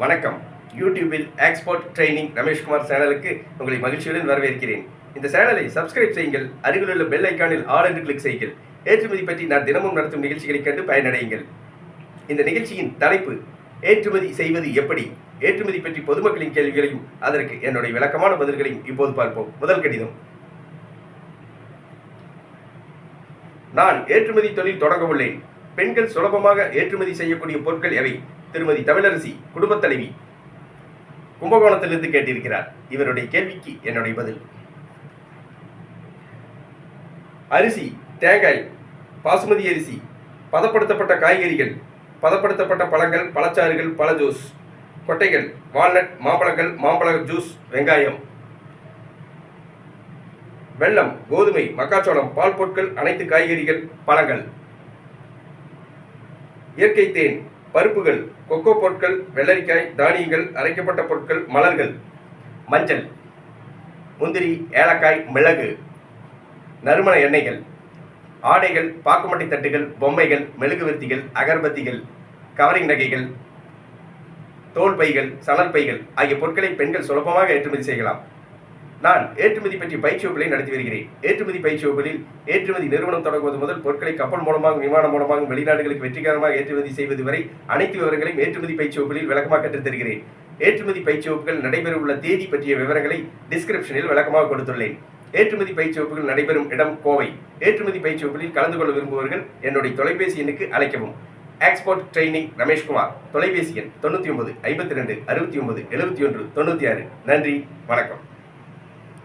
வணக்கம். யூடியூபில் export training Rameshkumar சேனலுக்கு உங்களை மகிழ்ச்சியுடன் வரவேற்கிறேன். இந்த சேனலை சப்ஸ்கிரைப் செய்யுங்கள். அருகிலுள்ள பெல் ஐக்கானில் ஆல் என்று கிளிக் செய்யுங்கள். ஏற்றுமதி பற்றி நான் தினமும் நடத்தும் நிகழ்ச்சிகளை கண்டு பயனடையுங்கள். இந்த நிகழ்ச்சியின் தலைப்பு ஏற்றுமதி செய்வது எப்படி. ஏற்றுமதி பற்றி பொதுமக்களின் கேள்விகளையும் அதற்கு என்னுடைய விளக்கமான பதில்களையும் இப்போது பார்ப்போம். முதல் கடிதம். நான் ஏற்றுமதி தொழில் தொடங்க உள்ளேன். பெண்கள் சுலபமாக ஏற்றுமதி செய்யக்கூடிய பொருட்கள் எவை? திருமதி தமிழரசி, குடும்பத் தலைவி, கும்பகோணத்திலிருந்து கேட்டிருக்கிறார். இவருடைய கேள்விக்கு என்னுடைய பதில்: அரிசி, தேங்காய், பாசுமதி அரிசி, பதப்படுத்தப்பட்ட காய்கறிகள், பதப்படுத்தப்பட்ட பழங்கள், பழச்சாறுகள், பழ ஜூஸ், கொட்டைகள், வால்நட், மாம்பழங்கள், மாம்பழ ஜூஸ், வெங்காயம், வெல்லம், கோதுமை, மக்காச்சோளம், பால் பொருட்கள், அனைத்து காய்கறிகள், பழங்கள், இயற்கை தேன், பருப்புகள், கொக்கோ பொருட்கள், வெள்ளரிக்காய், தானியங்கள், அரைக்கப்பட்ட பொருட்கள், மலர்கள், மஞ்சள், முந்திரி, ஏலக்காய், மிளகு, நறுமண எண்ணெய்கள், ஆடைகள், பாக்குமட்டை தட்டுகள், பொம்மைகள், மெழுகுவர்த்திகள், அகர்பத்திகள், கவரிங் நகைகள், தோல் பைகள், சணல் பைகள் ஆகிய பொருட்களை பெண்கள் சுலபமாக ஏற்றுமதி செய்யலாம். நான் ஏற்றுமதி பற்றி பயிற்சி வகுப்புகளை நடத்தி வருகிறேன். ஏற்றுமதி பயிற்சி வகுப்புகளில் ஏற்றுமதி நிறுவனம் தொடங்குவது முதல் பொருட்களை கப்பல் மூலமாக, விமானம் மூலமாக வெளிநாடுகளுக்கு வெற்றிகரமாக ஏற்றுமதி செய்வது வரை அனைத்து விவரங்களையும் ஏற்றுமதி பயிற்சி வகுப்புகளில் விளக்கமாக கற்றுத் தருகிறேன். ஏற்றுமதி பயிற்சி வகுப்புகள் நடைபெறவுள்ள தேதி பற்றிய விவரங்களை டிஸ்கிரிப்ஷனில் விளக்கமாக கொடுத்துள்ளேன். ஏற்றுமதி பயிற்சி வகுப்புகள் நடைபெறும் இடம் கோவை. ஏற்றுமதி பயிற்சி வகுப்புகளில் கலந்து கொள்ள விரும்புபவர்கள் என்னுடைய தொலைபேசி எண்ணுக்கு அழைக்கவும். Export training Rameshkumar. தொலைபேசி எண் 99 52 69 71 96. நன்றி, வணக்கம்.